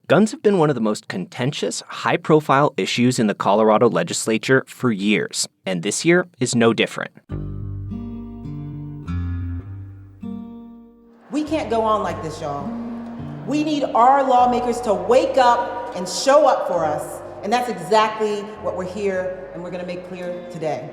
Guns have been one of the most contentious, high-profile issues in the Colorado legislature for years, and this year is no different. We can't go on like this, y'all. We need our lawmakers to wake up and show up for us, and that's exactly what we're here and we're going to make clear today.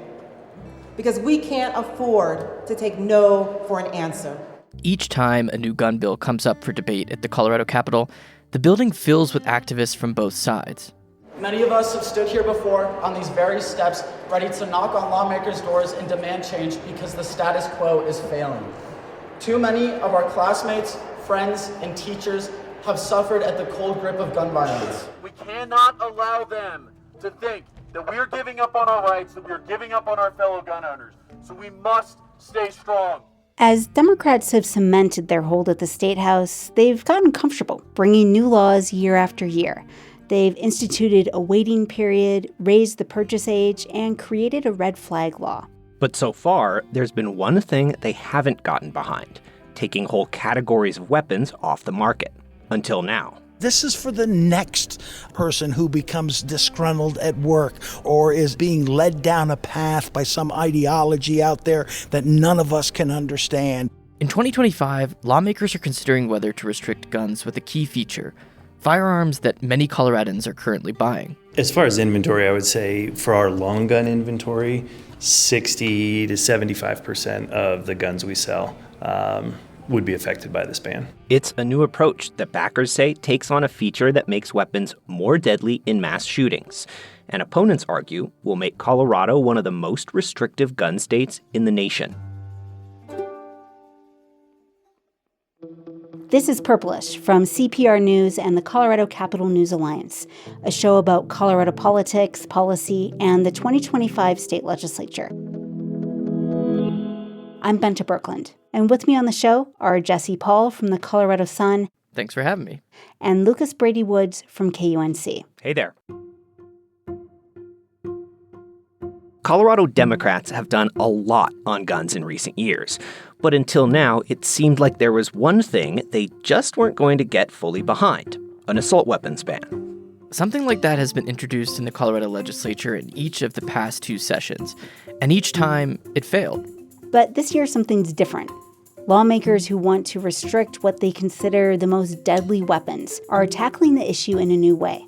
Because we can't afford to take no for an answer. Each time a new gun bill comes up for debate at the Colorado Capitol, the building fills with activists from both sides. Many of us have stood here before on these very steps, ready to knock on lawmakers' doors and demand change because the status quo is failing. Too many of our classmates, friends, and teachers have suffered at the cold grip of gun violence. We cannot allow them to think that we're giving up on our rights, that we're giving up on our fellow gun owners. So we must stay strong. As Democrats have cemented their hold at the State House, they've gotten comfortable bringing new laws year after year. They've instituted a waiting period, raised the purchase age, and created a red flag law. But so far, there's been one thing they haven't gotten behind: taking whole categories of weapons off the market. Until now. This is for the next person who becomes disgruntled at work or is being led down a path by some ideology out there that none of us can understand. In 2025, lawmakers are considering whether to restrict guns with a key feature: firearms that many Coloradans are currently buying. As far as inventory, I would say for our long gun inventory, 60 to 75% of the guns we sell would be affected by this ban. It's a new approach that backers say takes on a feature that makes weapons more deadly in mass shootings, and opponents argue will make Colorado one of the most restrictive gun states in the nation. This is Purplish from CPR News and the Colorado Capital News Alliance, a show about Colorado politics, policy, and the 2025 state legislature. I'm Benta Birkeland, and with me on the show are Jesse Paul from the Colorado Sun. Thanks for having me. And Lucas Brady Woods from KUNC. Hey there. Colorado Democrats have done a lot on guns in recent years, but until now, it seemed like there was one thing they just weren't going to get fully behind: an assault weapons ban. Something like that has been introduced in the Colorado legislature in each of the past two sessions, and each time it failed. But this year, something's different. Lawmakers who want to restrict what they consider the most deadly weapons are tackling the issue in a new way.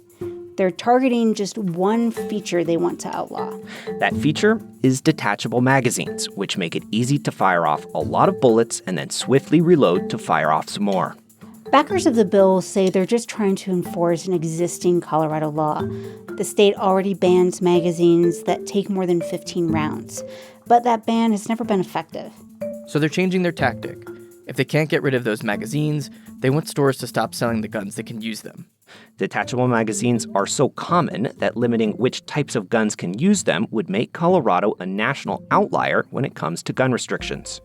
They're targeting just one feature they want to outlaw. That feature is detachable magazines, which make it easy to fire off a lot of bullets and then swiftly reload to fire off some more. Backers of the bill say they're just trying to enforce an existing Colorado law. The state already bans magazines that take more than 15 rounds, but that ban has never been effective. So they're changing their tactic. If they can't get rid of those magazines, they want stores to stop selling the guns that can use them. Detachable magazines are so common that limiting which types of guns can use them would make Colorado a national outlier when it comes to gun restrictions.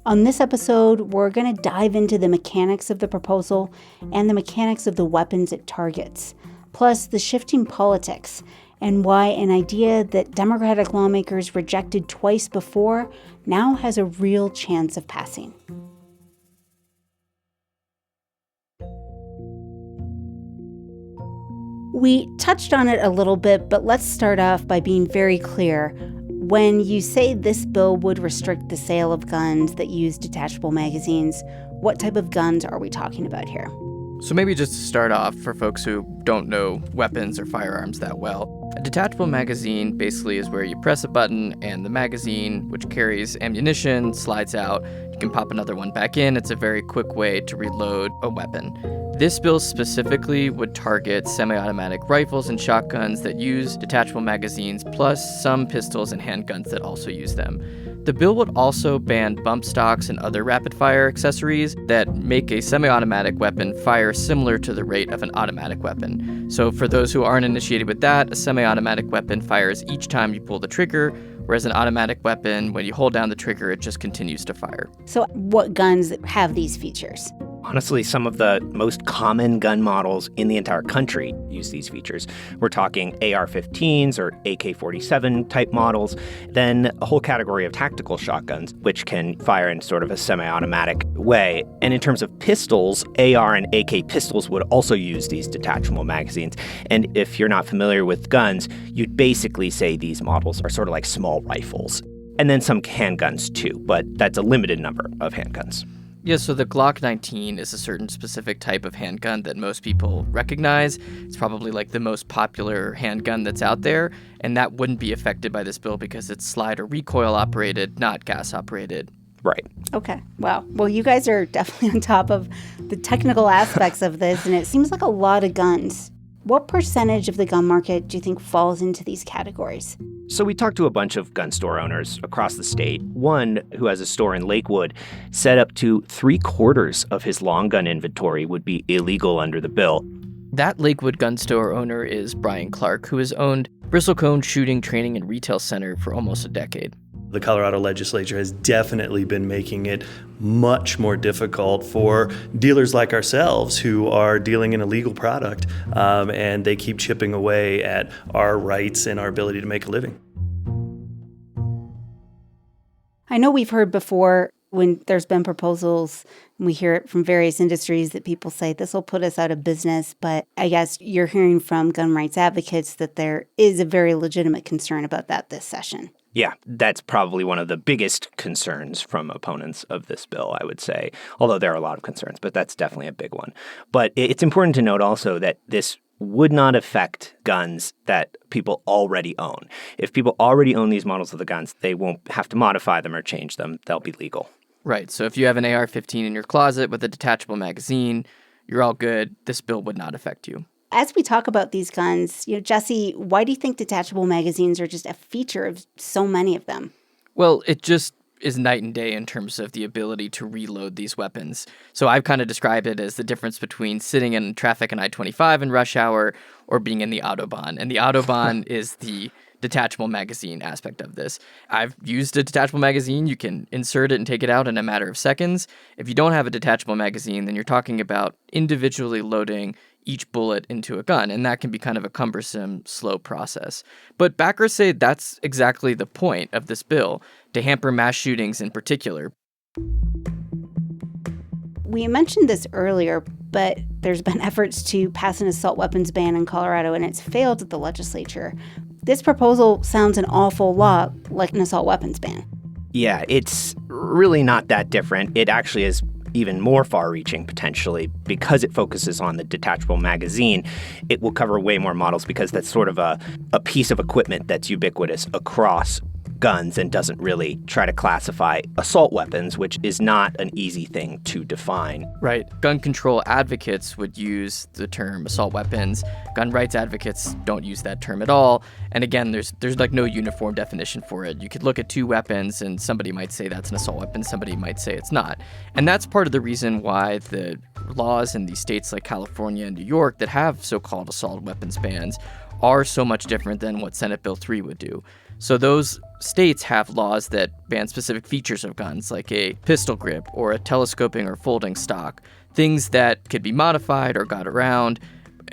On this episode, we're going to dive into the mechanics of the proposal and the mechanics of the weapons it targets, plus the shifting politics and why an idea that Democratic lawmakers rejected twice before now has a real chance of passing. We touched on it a little bit, but let's start off by being very clear. When you say this bill would restrict the sale of guns that use detachable magazines, what type of guns are we talking about here? So maybe just to start off, for folks who don't know weapons or firearms that well, a detachable magazine basically is where you press a button and the magazine, which carries ammunition, slides out. You can pop another one back in. It's a very quick way to reload a weapon. This bill specifically would target semi-automatic rifles and shotguns that use detachable magazines, plus some pistols and handguns that also use them. The bill would also ban bump stocks and other rapid-fire accessories that make a semi-automatic weapon fire similar to the rate of an automatic weapon. So for those who aren't initiated with that, a semi-automatic weapon fires each time you pull the trigger, whereas an automatic weapon, when you hold down the trigger, it just continues to fire. So what guns have these features? Honestly, some of the most common gun models in the entire country use these features. We're talking AR-15s or AK-47 type models, then a whole category of tactical shotguns, which can fire in sort of a semi-automatic way. And in terms of pistols, AR and AK pistols would also use these detachable magazines. And if you're not familiar with guns, you'd basically say these models are sort of like small rifles. And then some handguns too, but that's a limited number of handguns. Yeah, so the Glock 19 is a certain specific type of handgun that most people recognize. It's probably like the most popular handgun that's out there, and that wouldn't be affected by this bill because it's slide or recoil operated, not gas operated. Right. Okay. Wow. Well, you guys are definitely on top of the technical aspects of this, and it seems like a lot of guns. What percentage of the gun market do you think falls into these categories? So we talked to a bunch of gun store owners across the state. One, who has a store in Lakewood, said up to 3/4 of his long gun inventory would be illegal under the bill. That Lakewood gun store owner is Brian Clark, who has owned Bristlecone Shooting, Training, and Retail Center for almost a decade. The Colorado legislature has definitely been making it much more difficult for dealers like ourselves who are dealing in a legal product, and they keep chipping away at our rights and our ability to make a living. I know we've heard before when there's been proposals, and we hear it from various industries that people say this will put us out of business, but I guess you're hearing from gun rights advocates that there is a very legitimate concern about that this session. Yeah, that's probably one of the biggest concerns from opponents of this bill, I would say. Although there are a lot of concerns, but that's definitely a big one. But it's important to note also that this would not affect guns that people already own. If people already own these models of the guns, they won't have to modify them or change them. They'll be legal. Right. So if you have an AR-15 in your closet with a detachable magazine, you're all good. This bill would not affect you. As we talk about these guns, Jesse, why do you think detachable magazines are just a feature of so many of them? Well, it just is night and day in terms of the ability to reload these weapons. So I've kind of described it as the difference between sitting in traffic on I-25 in rush hour or being in the Autobahn. And the Autobahn is the detachable magazine aspect of this. I've used a detachable magazine. You can insert it and take it out in a matter of seconds. If you don't have a detachable magazine, then you're talking about individually loading each bullet into a gun, and that can be kind of a cumbersome, slow process. But backers say that's exactly the point of this bill, to hamper mass shootings in particular. We mentioned this earlier, but there's been efforts to pass an assault weapons ban in Colorado, and it's failed at the legislature. This proposal sounds an awful lot like an assault weapons ban. Yeah, it's really not that different. It actually is even more far-reaching, potentially, because it focuses on the detachable magazine. It will cover way more models because that's sort of a piece of equipment that's ubiquitous across guns and doesn't really try to classify assault weapons, which is not an easy thing to define. Right. Gun control advocates would use the term assault weapons. Gun rights advocates don't use that term at all. And again, there's like no uniform definition for it. You could look at two weapons and somebody might say that's an assault weapon, somebody might say it's not. And that's part of the reason why the laws in these states like California and New York that have so-called assault weapons bans are so much different than what Senate Bill 3 would do. So those states have laws that ban specific features of guns, like a pistol grip or a telescoping or folding stock, things that could be modified or got around.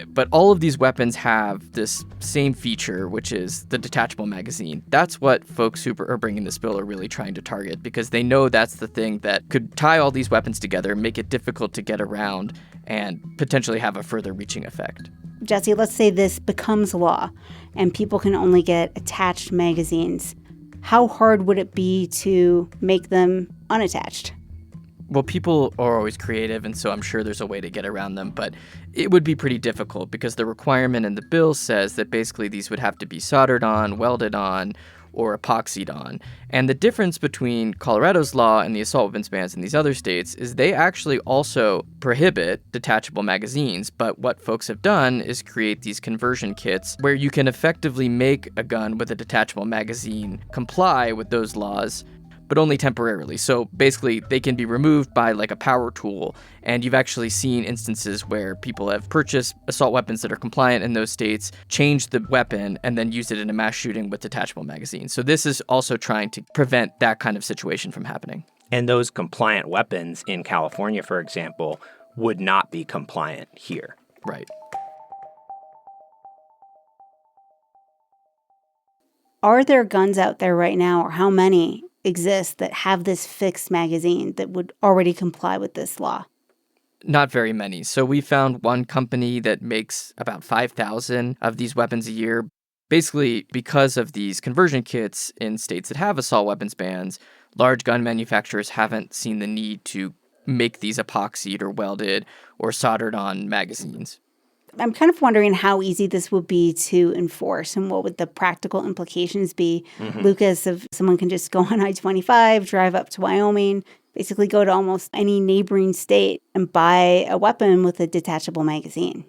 But all of these weapons have this same feature, which is the detachable magazine. That's what folks who are bringing this bill are really trying to target, because they know that's the thing that could tie all these weapons together, make it difficult to get around, and potentially have a further reaching effect. Jesse, let's say this becomes law and people can only get attached magazines. How hard would it be to make them unattached? Well, people are always creative, and so I'm sure there's a way to get around them, but it would be pretty difficult because the requirement in the bill says that basically these would have to be soldered on, welded on, or epoxied on. And the difference between Colorado's law and the assault weapons bans in these other states is they actually also prohibit detachable magazines, but what folks have done is create these conversion kits where you can effectively make a gun with a detachable magazine comply with those laws, but only temporarily. So basically, they can be removed by like a power tool. And you've actually seen instances where people have purchased assault weapons that are compliant in those states, changed the weapon, and then used it in a mass shooting with detachable magazines. So this is also trying to prevent that kind of situation from happening. And those compliant weapons in California, for example, would not be compliant here. Right. Are there guns out there right now, or how many exist that have this fixed magazine that would already comply with this law? Not very many. So we found one company that makes about 5,000 of these weapons a year. Basically, because of these conversion kits in states that have assault weapons bans, large gun manufacturers haven't seen the need to make these epoxied or welded or soldered on magazines. I'm kind of wondering how easy this would be to enforce and what would the practical implications be. Lucas, if someone can just go on I-25, drive up to Wyoming, basically go to almost any neighboring state and buy a weapon with a detachable magazine.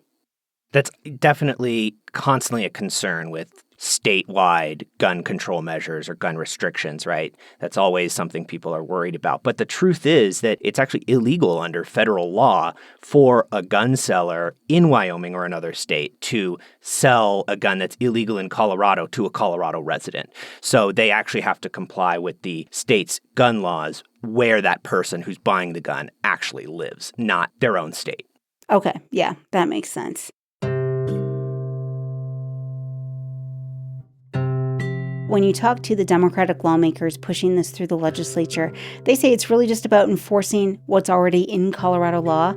That's definitely constantly a concern with statewide gun control measures or gun restrictions, right? That's always something people are worried about. But the truth is that it's actually illegal under federal law for a gun seller in Wyoming or another state to sell a gun that's illegal in Colorado to a Colorado resident. So they actually have to comply with the state's gun laws where that person who's buying the gun actually lives, not their own state. Okay, yeah, that makes sense. When you talk to the Democratic lawmakers pushing this through the legislature, they say it's really just about enforcing what's already in Colorado law.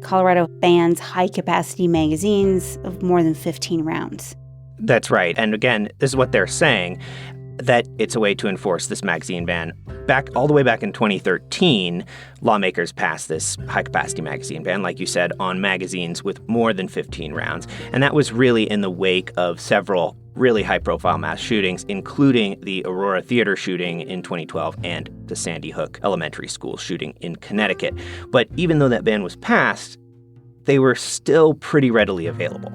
Colorado bans high-capacity magazines of more than 15 rounds. That's right. And again, this is what they're saying, that it's a way to enforce this magazine ban. All the way back in 2013, lawmakers passed this high-capacity magazine ban, like you said, on magazines with more than 15 rounds. And that was really in the wake of several really high-profile mass shootings, including the Aurora Theater shooting in 2012 and the Sandy Hook Elementary School shooting in Connecticut. But even though that ban was passed, they were still pretty readily available.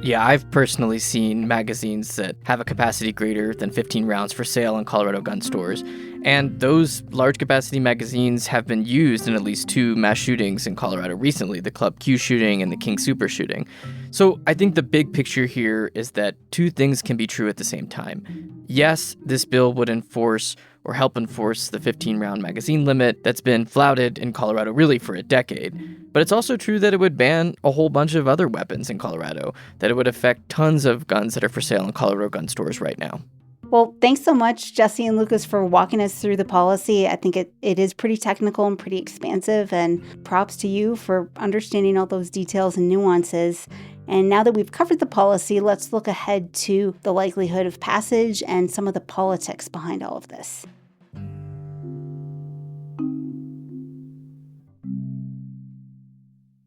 Yeah, I've personally seen magazines that have a capacity greater than 15 rounds for sale in Colorado gun stores. And those large capacity magazines have been used in at least 2 mass shootings in Colorado recently, the Club Q shooting and the King Super shooting. So I think the big picture here is that 2 things can be true at the same time. Yes, this bill would enforce or help enforce the 15-round magazine limit that's been flouted in Colorado really for a decade. But it's also true that it would ban a whole bunch of other weapons in Colorado, that it would affect tons of guns that are for sale in Colorado gun stores right now. Well, thanks so much, Jesse and Lucas, for walking us through the policy. I think it is pretty technical and pretty expansive, and props to you for understanding all those details and nuances. And now that we've covered the policy, let's look ahead to the likelihood of passage and some of the politics behind all of this.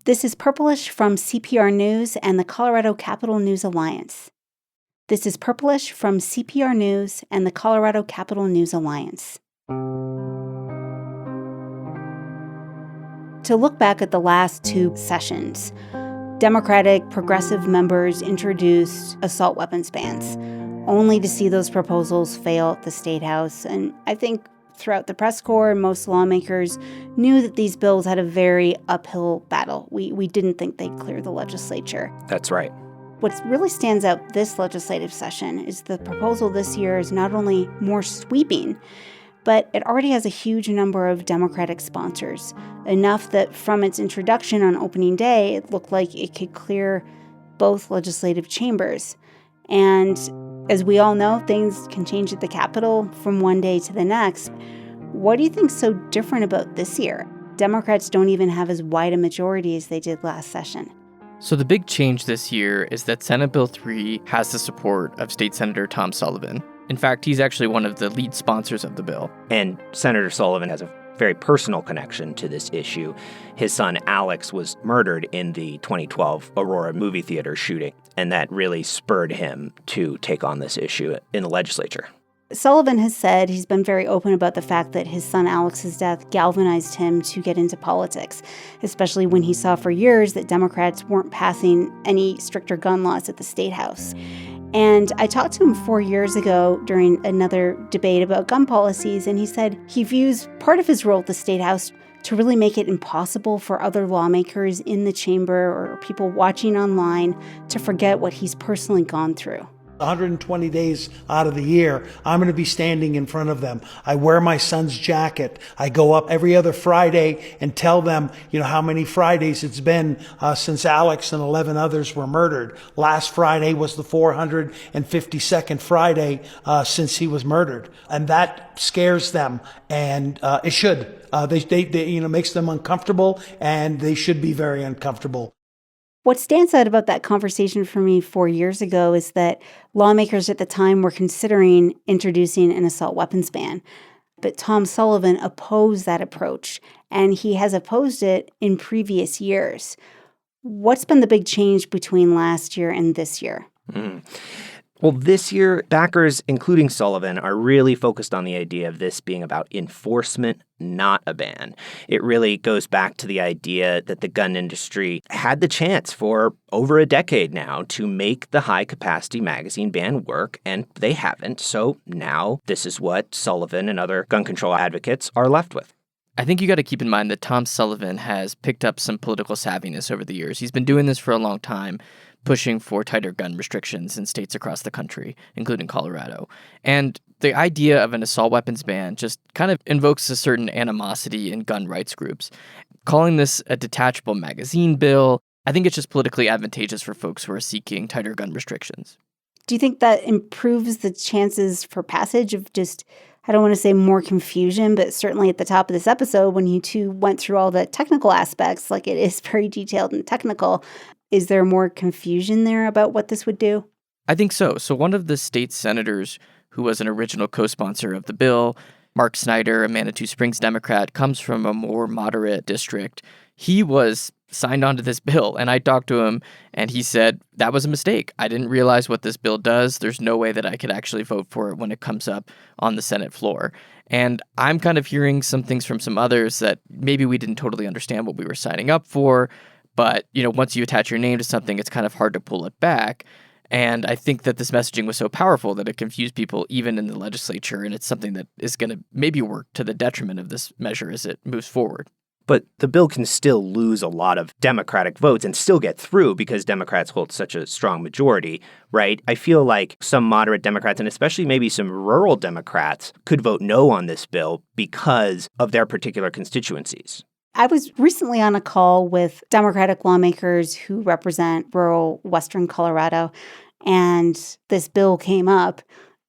This is Purplish from CPR News and the Colorado Capital News Alliance. This is Purplish from CPR News and the Colorado Capital News Alliance. To look back at the last 2 sessions, Democratic progressive members introduced assault weapons bans, only to see those proposals fail at the State House. And I think throughout the press corps, most lawmakers knew that these bills had a very uphill battle. We didn't think they'd clear the legislature. That's right. What really stands out this legislative session is the proposal this year is not only more sweeping, but it already has a huge number of Democratic sponsors, enough that from its introduction on opening day, it looked like it could clear both legislative chambers. And as we all know, things can change at the Capitol from one day to the next. What do you think's so different about this year? Democrats don't even have as wide a majority as they did last session. So the big change this year is that Senate Bill 3 has the support of State Senator Tom Sullivan. In fact, he's actually one of the lead sponsors of the bill. And Senator Sullivan has a very personal connection to this issue. His son, Alex, was murdered in the 2012 Aurora movie theater shooting, and that really spurred him to take on this issue in the legislature. Sullivan has said he's been very open about the fact that his son Alex's death galvanized him to get into politics, especially when he saw for years that Democrats weren't passing any stricter gun laws at the State House. And I talked to him 4 years ago during another debate about gun policies, and he said he views part of his role at the State House to really make it impossible for other lawmakers in the chamber or people watching online to forget what he's personally gone through. 120 days out of the year, I'm going to be standing in front of them. I wear my son's jacket. I go up every other Friday and tell them, how many Fridays it's been since Alex and 11 others were murdered. Last Friday was the 452nd Friday since he was murdered. And that scares them, and it should. They makes them uncomfortable, and they should be very uncomfortable. What stands out about that conversation for me 4 years ago is that lawmakers at the time were considering introducing an assault weapons ban. But Tom Sullivan opposed that approach, and he has opposed it in previous years. What's been the big change between last year and this year? Well, this year, backers, including Sullivan, are really focused on the idea of this being about enforcement, not a ban. It really goes back to the idea that the gun industry had the chance for over a decade now to make the high-capacity magazine ban work, and they haven't. So now this is what Sullivan and other gun control advocates are left with. I think you got to keep in mind that Tom Sullivan has picked up some political savviness over the years. He's been doing this for a long time, pushing for tighter gun restrictions in states across the country, including Colorado. And the idea of an assault weapons ban just kind of invokes a certain animosity in gun rights groups. Calling this a detachable magazine bill, I think it's just politically advantageous for folks who are seeking tighter gun restrictions. Do you think that improves the chances for passage of just, I don't want to say more confusion, but certainly at the top of this episode, when you two went through all the technical aspects, like it is very detailed and technical, is there more confusion there about what this would do? I think so. So one of the state senators who was an original co-sponsor of the bill, Mark Snyder, a Manitou Springs Democrat, comes from a more moderate district. He was signed onto this bill, and I talked to him, and he said, that was a mistake. I didn't realize what this bill does. There's no way that I could actually vote for it when it comes up on the Senate floor. And I'm kind of hearing some things from some others that maybe we didn't totally understand what we were signing up for. But, once you attach your name to something, it's kind of hard to pull it back. And I think that this messaging was so powerful that it confused people even in the legislature. And it's something that is going to maybe work to the detriment of this measure as it moves forward. But the bill can still lose a lot of Democratic votes and still get through because Democrats hold such a strong majority, right? I feel like some moderate Democrats, and especially maybe some rural Democrats, could vote no on this bill because of their particular constituencies. I was recently on a call with Democratic lawmakers who represent rural Western Colorado, and this bill came up,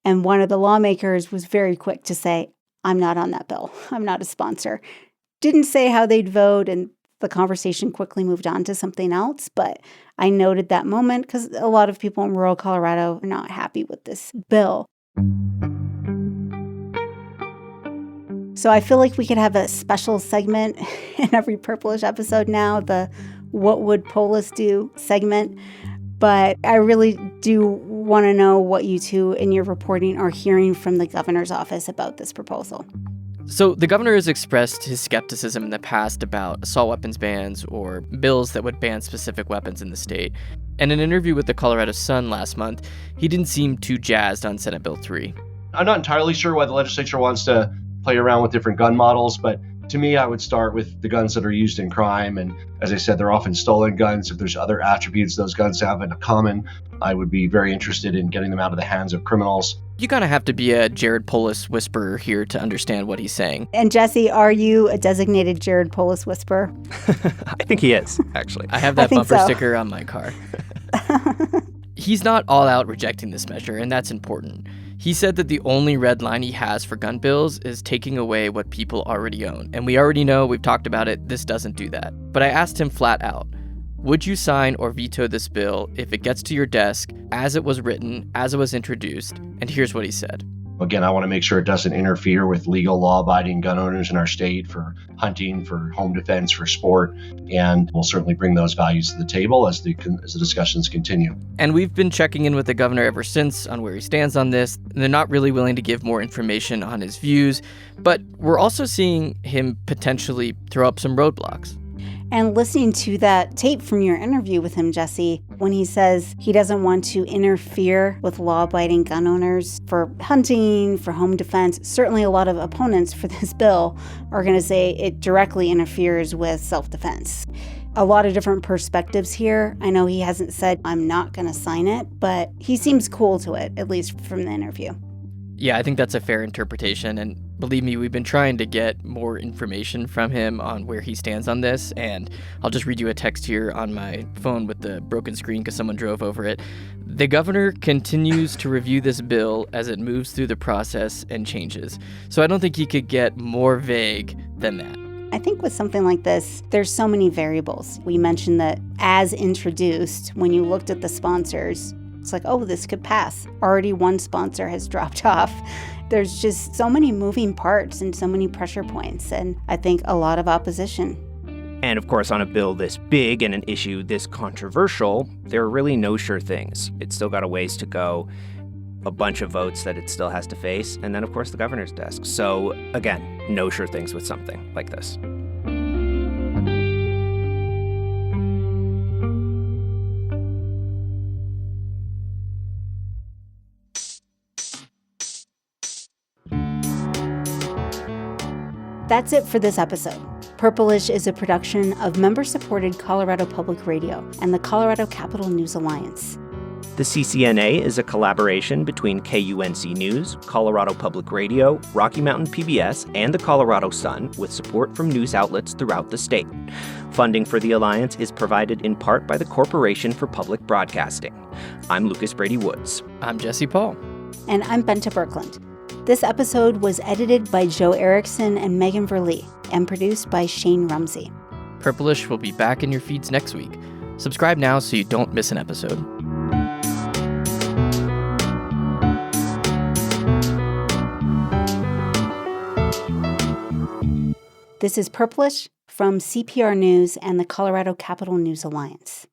and one of the lawmakers was very quick to say, I'm not on that bill. I'm not a sponsor. Didn't say how they'd vote, and the conversation quickly moved on to something else, but I noted that moment because a lot of people in rural Colorado are not happy with this bill. So I feel like we could have a special segment in every Purplish episode now, the What Would Polis Do segment. But I really do want to know what you two in your reporting are hearing from the governor's office about this proposal. So the governor has expressed his skepticism in the past about assault weapons bans or bills that would ban specific weapons in the state. In an interview with the Colorado Sun last month, he didn't seem too jazzed on Senate Bill 3. I'm not entirely sure why the legislature wants to play around with different gun models, but to me, I would start with the guns that are used in crime. And as I said, they're often stolen guns. If there's other attributes those guns have in common, I would be very interested in getting them out of the hands of criminals. You kind of have to be a Jared Polis whisperer here to understand what he's saying. And Jesse, are you a designated Jared Polis whisperer? I think he is, actually. I have that bumper sticker on my car. He's not all out rejecting this measure, and that's important. He said that the only red line he has for gun bills is taking away what people already own. And we already know, we've talked about it, this doesn't do that. But I asked him flat out, would you sign or veto this bill if it gets to your desk as it was written, as it was introduced? And here's what he said. Again, I want to make sure it doesn't interfere with legal law-abiding gun owners in our state for hunting, for home defense, for sport, and we'll certainly bring those values to the table as the discussions continue. And we've been checking in with the governor ever since on where he stands on this. They're not really willing to give more information on his views, but we're also seeing him potentially throw up some roadblocks. And listening to that tape from your interview with him, Jesse, when he says he doesn't want to interfere with law-abiding gun owners for hunting, for home defense, certainly a lot of opponents for this bill are going to say it directly interferes with self-defense. a lot of different perspectives here. I know he hasn't said, I'm not going to sign it, but he seems cool to it, at least from the interview. Yeah, I think that's a fair interpretation. And believe me, we've been trying to get more information from him on where he stands on this. And I'll just read you a text here on my phone with the broken screen because someone drove over it. The governor continues to review this bill as it moves through the process and changes. So I don't think he could get more vague than that. I think with something like this, there's so many variables. We mentioned that as introduced, when you looked at the sponsors, it's like, oh, this could pass. Already one sponsor has dropped off. There's just so many moving parts and so many pressure points, and I think a lot of opposition. And of course, on a bill this big and an issue this controversial, there are really no sure things. It's still got a ways to go, a bunch of votes that it still has to face, and then of course the governor's desk. So again, no sure things with something like this. That's it for this episode. Purplish is a production of member-supported Colorado Public Radio and the Colorado Capital News Alliance. The CCNA is a collaboration between KUNC News, Colorado Public Radio, Rocky Mountain PBS, and the Colorado Sun, with support from news outlets throughout the state. Funding for the Alliance is provided in part by the Corporation for Public Broadcasting. I'm Lucas Brady Woods. I'm Jesse Paul. And I'm Benta Birkland. This episode was edited by Joe Erickson and Megan Verlee and produced by Shane Rumsey. Purplish will be back in your feeds next week. Subscribe now so you don't miss an episode. This is Purplish from CPR News and the Colorado Capital News Alliance.